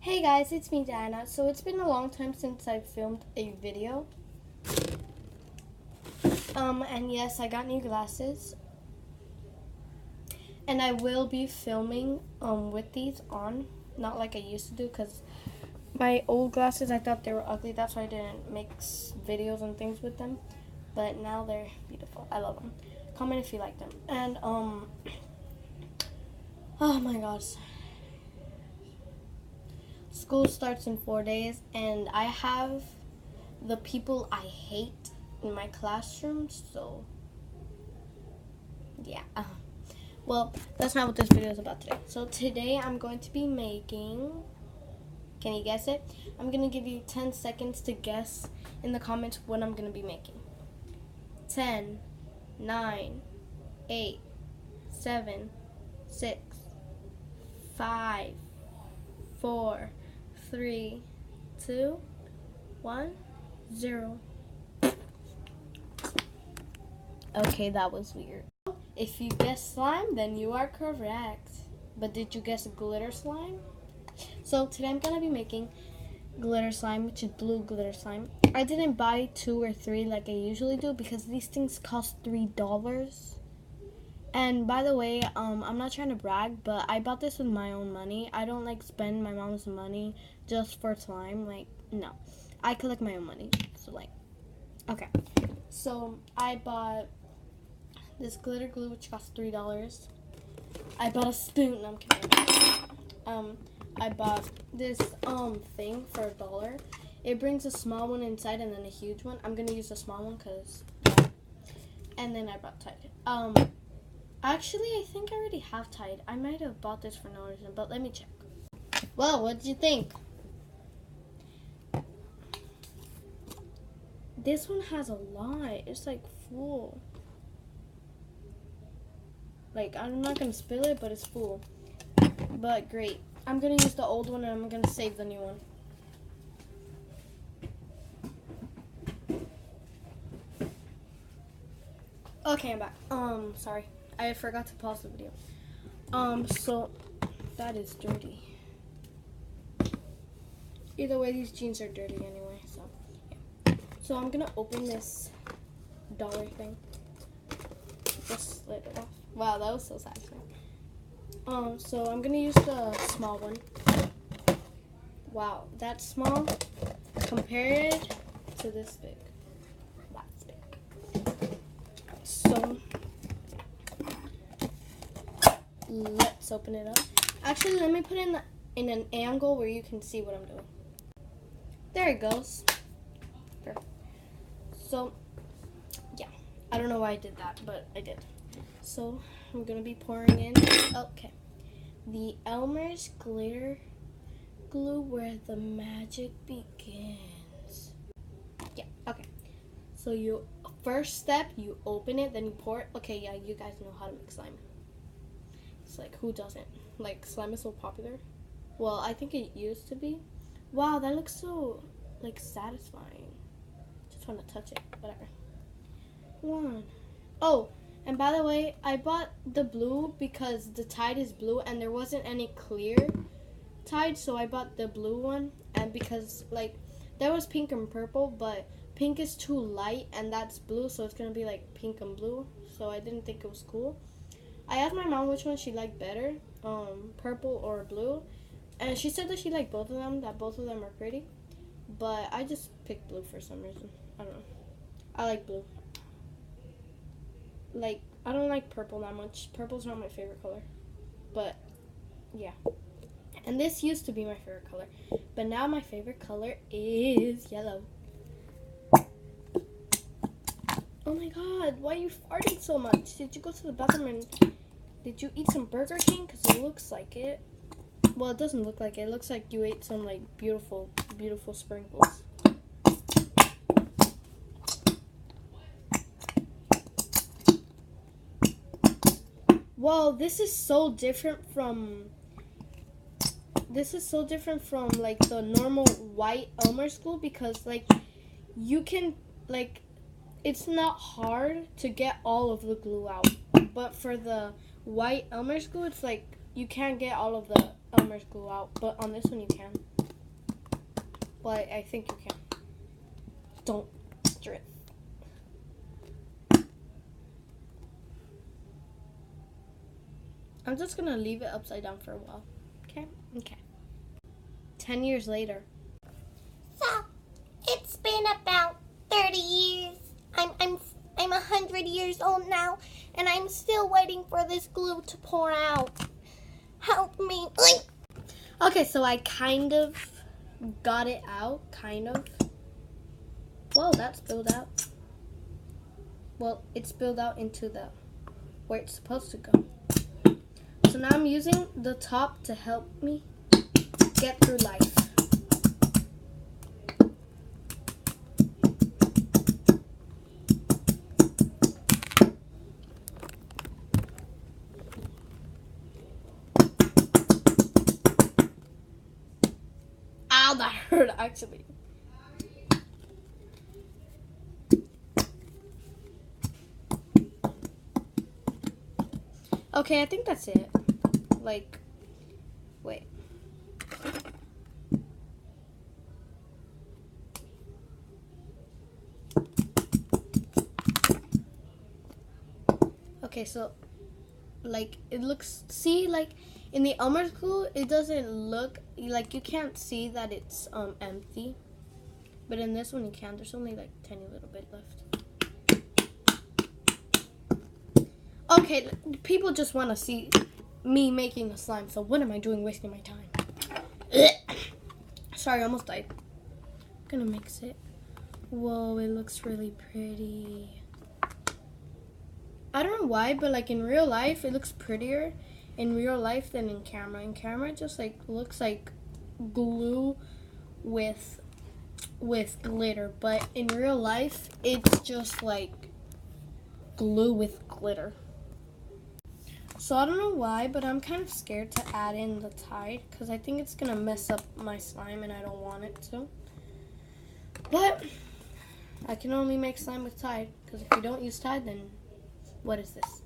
Hey guys, it's me Diana. So it's been a long time since I filmed a video. And yes, I got new glasses. And I will be filming with these on, not like I used to do, because my old glasses, I thought they were ugly. That's why I didn't mix videos and things with them. But now they're beautiful. I love them. Comment if you like them. And oh my gosh. School starts in 4 days, and I have the people I hate in my classroom, so yeah. Well, that's not what this video is about today. So today I'm going to be making, can you guess it? I'm going to give you 10 seconds to guess in the comments what I'm going to be making. 10, 9, 8, 7, 6, 5, 4, 3, 2, 1, 0. Okay, that was weird. If you guessed slime, then you are correct. But did you guess glitter slime? So today I'm going to be making glitter slime, which is blue glitter slime. I didn't buy 2 or 3 like I usually do because these things cost $3. And by the way, I'm not trying to brag, but I bought this with my own money. I don't like spend my mom's money just for slime. Like, no. I collect my own money. So like, okay. So I bought this glitter glue, which cost $3. I bought a spoon. No, I'm kidding. I bought this thing for $1. It brings a small one inside and then a huge one. I'm gonna use the small one because. And then I bought Tide. Actually, I think I already have Tide. I might have bought this for no reason, but let me check. Well, what did you think? This one has a lot. It's like full. Like, I'm not going to spill it, but it's full. But great. I'm going to use the old one and I'm going to save the new one. Okay, I'm back. Sorry. I forgot to pause the video. So that is dirty. Either way, these jeans are dirty anyway, so yeah. So I'm going to open this dollar thing. Just slid it off. Wow, that was so satisfying. So I'm gonna use the small one. Wow, that's small compared to this big. That's big. So let's open it up. Actually, let me put it in an angle where you can see what I'm doing. There it goes. Perfect. So yeah, I don't know why I did that, but I did. So I'm gonna be pouring in, the Elmer's glitter glue where the magic begins. Yeah, okay. So you, first step, you open it, then you pour it. Okay, yeah, you guys know how to make slime. It's like, who doesn't? Like, slime is so popular. Well, I think it used to be. Wow, that looks so, like, satisfying. Just want to touch it, whatever. One. Oh. And by the way, I bought the blue because the Tide is blue and there wasn't any clear Tide, so I bought the blue one. And because, like, there was pink and purple, but pink is too light and that's blue, so it's going to be, like, pink and blue. So I didn't think it was cool. I asked my mom which one she liked better, purple or blue. And she said that she liked both of them, that both of them are pretty. But I just picked blue for some reason. I don't know. I like blue. Like, I don't like purple that much. Purple's not my favorite color. But, yeah. And this used to be my favorite color. But now my favorite color is yellow. Oh my god, why are you farting so much? Did you go to the bathroom and did you eat some Burger King? Because it looks like it. Well, it doesn't look like it. It looks like you ate some, like, beautiful, beautiful sprinkles. Well, this is so different from like the normal white Elmer's glue because like you can like it's not hard to get all of the glue out. But for the white Elmer's glue, it's like you can't get all of the Elmer's glue out, but on this one you can. Well, I think you can. Don't drip. I'm just gonna leave it upside down for a while. Okay? Okay. 10 years later. So, it's been about 30 years. I'm 100 years old now, and I'm still waiting for this glue to pour out. Help me. Okay, so I kind of got it out, kind of. Whoa, that spilled out. Well, it spilled out into the where it's supposed to go. So now I'm using the top to help me get through life. Ow, that hurt actually. Okay, I think that's it. Like, wait. Okay, so, like, it looks, see, like, in the Elmer's glue, it doesn't look, like, you can't see that it's empty. But in this one, you can. There's only, like, a tiny little bit left. Okay, people just want to see me making the slime, so what am I doing wasting my time? Sorry, I almost died. I'm gonna mix it. Whoa, it looks really pretty. I don't know why, but like in real life, it looks prettier in real life than in camera. In camera, it just like looks like glue with glitter, but in real life, it's just like glue with glitter. So I don't know why, but I'm kind of scared to add in the Tide because I think it's gonna mess up my slime and I don't want it to. But I can only make slime with Tide because if you don't use Tide, then what is this?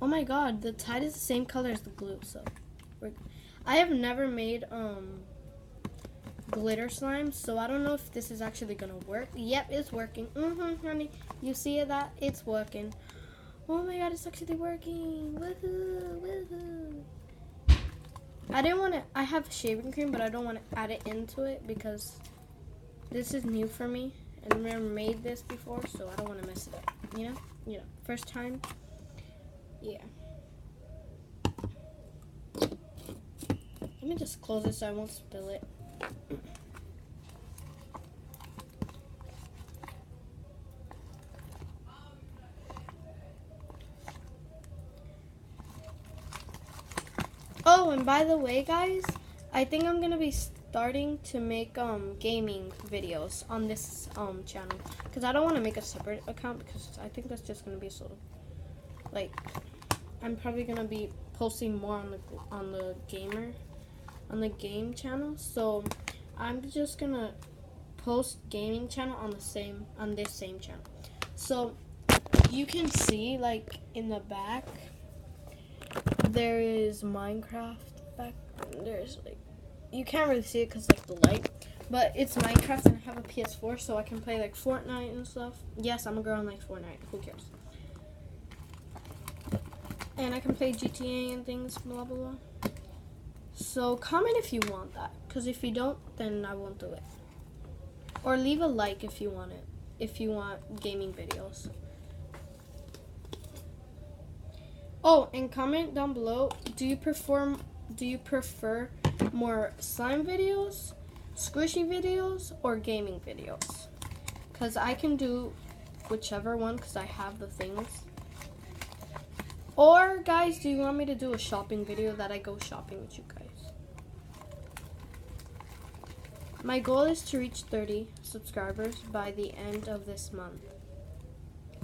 Oh my god, the Tide is the same color as the glue, so I have never made glitter slime, so I don't know if this is actually gonna work. Yep, it's working. Honey, you see that? It's working. Oh my god, it's actually working. Woohoo, woohoo. I didn't want to, I have shaving cream, but I don't want to add it into it because this is new for me. I've never made this before, so I don't want to mess it up. You know, first time. Yeah. Let me just close it so I won't spill it. Oh, and by the way, guys, I think I'm gonna be starting to make gaming videos on this channel because I don't want to make a separate account because I think that's just gonna be so like I'm probably gonna be posting more on the game channel, so I'm just gonna post gaming channel on this same channel. So you can see like in the back there is Minecraft back. There's like you can't really see it because like the light, but it's Minecraft and I have a PS4 so I can play like Fortnite and stuff. Yes, I'm a girl and like Fortnite. Who cares? And I can play GTA and things, blah, blah, blah. So comment if you want that. Because if you don't, then I won't do it. Or leave a like if you want it. If you want gaming videos. Oh, and comment down below, do you prefer more slime videos, squishy videos, or gaming videos? Because I can do whichever one because I have the things. Or, guys, do you want me to do a shopping video that I go shopping with you guys? My goal is to reach 30 subscribers by the end of this month.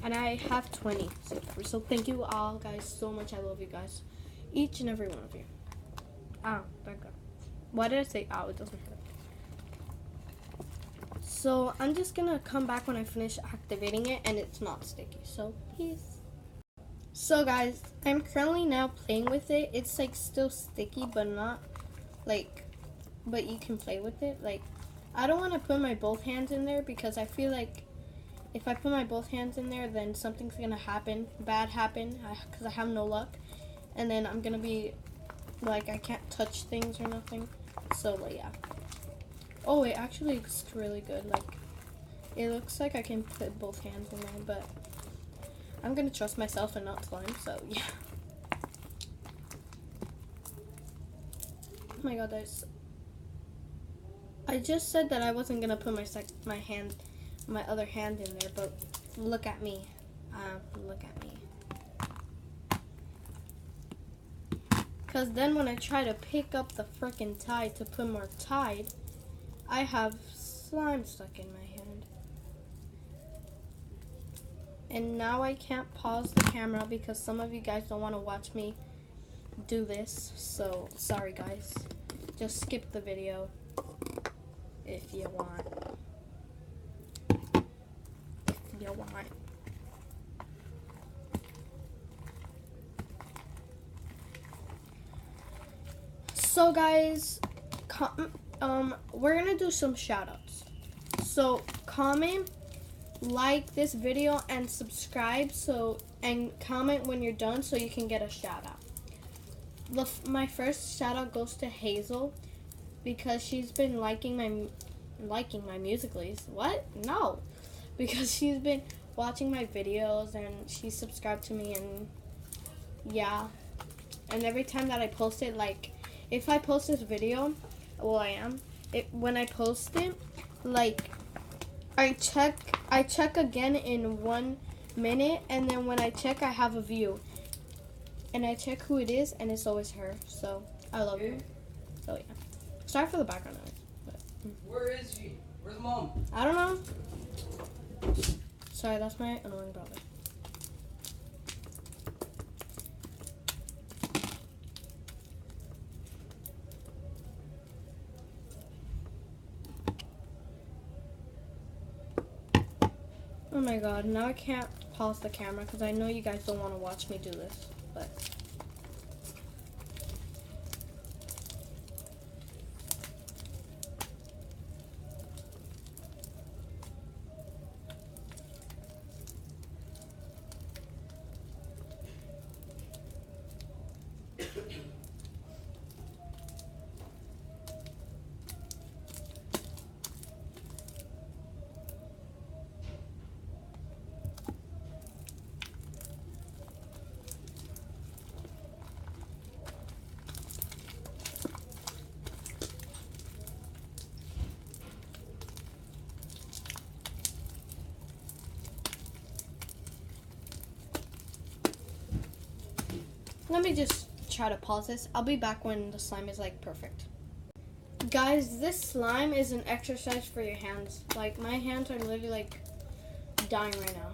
And I have 20 subscribers. So thank you all, guys, so much. I love you guys. Each and every one of you. Ow, that got. Why did I say ow? It doesn't hurt. So I'm just going to come back when I finish activating it and it's not sticky. So, peace. So guys, I'm currently now playing with it. It's like still sticky, but not like, but you can play with it. Like, I don't want to put my both hands in there because I feel like if I put my both hands in there, then something's gonna bad happen, because I have no luck, and then I'm gonna be like, I can't touch things or nothing. So like, yeah. Oh, it actually looks really good. Like, it looks like I can put both hands in there, but I'm gonna trust myself and not slime. So yeah. Oh my god, I just said that I wasn't gonna put my other hand in there, but look at me. Look at me. Because then when I try to pick up the frickin' Tide to put more Tide, I have slime stuck in my hand. And now I can't pause the camera because some of you guys don't want to watch me do this. So, sorry guys. Just skip the video if you want. If you want. So guys, we're gonna do some shout outs. So comment, like this video, and subscribe, and comment when you're done so you can get a shout out. My first shout out goes to Hazel because she's been liking my Musical.lys. What? No. Because she's been watching my videos and she's subscribed to me, and yeah. And every time that I post it, like, if I post this video, well, when I post it, like, I check again in 1 minute, and then when I check, I have a view, and I check who it is, and it's always her. So I love you. So yeah, sorry for the background noise. But, Where is she? Where's mom? I don't know. Sorry, that's my annoying brother. Oh my god, now I can't pause the camera because I know you guys don't want to watch me do this, but... Let me just try to pause this. I'll be back when the slime is like perfect. Guys, this slime is an exercise for your hands. Like, my hands are literally like dying right now.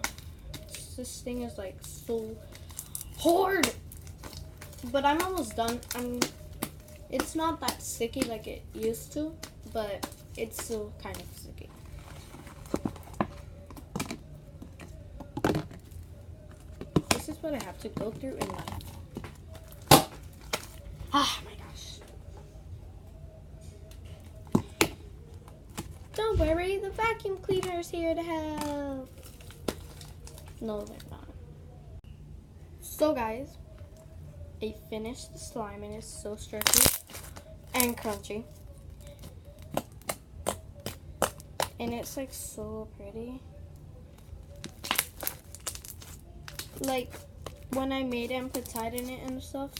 This thing is like so hard. But I'm almost done. It's not that sticky like it used to, but it's still kind of sticky. This is what I have to go through in life. Ah, my gosh. Don't worry, the vacuum cleaner is here to help. No, they're not. So, guys, I finished the slime and it's so stretchy and crunchy. And it's like so pretty. Like, when I made it and put Tide in it and stuff,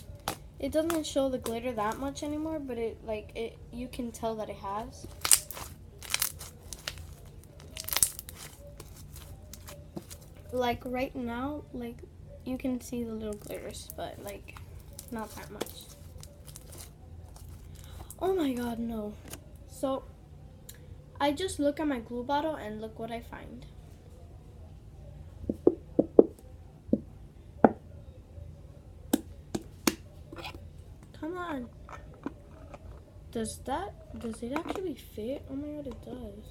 it doesn't show the glitter that much anymore, but you can tell that it has. Like right now, like you can see the little glitters, but like not that much. Oh my god, no. So I just look at my glue bottle and look what I find. Come on. Does it actually fit? Oh my god, it does.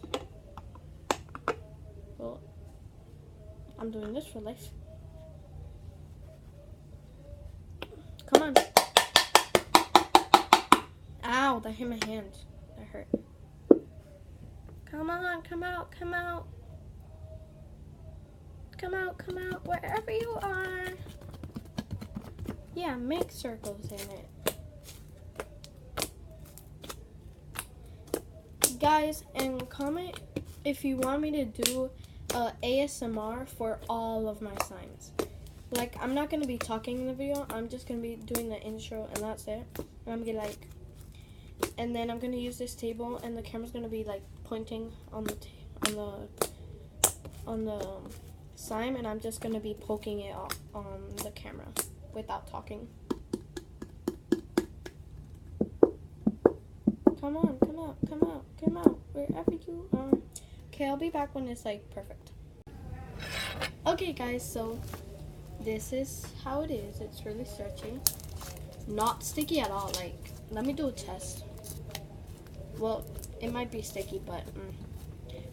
Well, I'm doing this for life. Come on. Ow, the hit my hand. That hurt. Come on, come out, come out. Come out, come out, wherever you are. Yeah, make circles in it. Guys, and comment if you want me to do ASMR for all of my signs. Like, I'm not going to be talking in the video. I'm just going to be doing the intro, and that's it. And I'm going to like, and then I'm going to use this table, and the camera's going to be like pointing on the sign, and I'm just going to be poking it on the camera without talking. Come on, come out, come out, come out, wherever you are. Okay, I'll be back when it's like perfect. Okay guys, so this is how it is. It's really stretchy. Not sticky at all. Like, let me do a test. Well, it might be sticky, but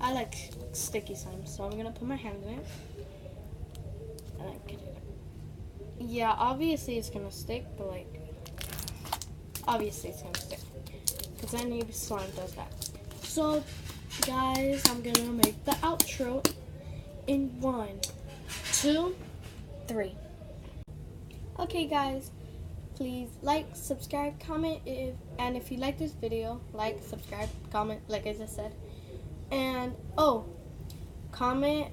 I like sticky slime, so I'm gonna put my hand in it. And I get it. Yeah, obviously it's gonna stick, but like, obviously it's gonna stick. Because any slime does that. So, guys, I'm gonna make the outro in 1, 2, 3. Okay, guys, please like, subscribe, comment, and if you like this video, like, subscribe, comment, like I just said. And comment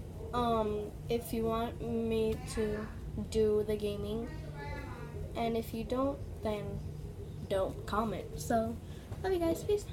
if you want me to do the gaming, and if you don't, then don't comment. So, love you guys, peace.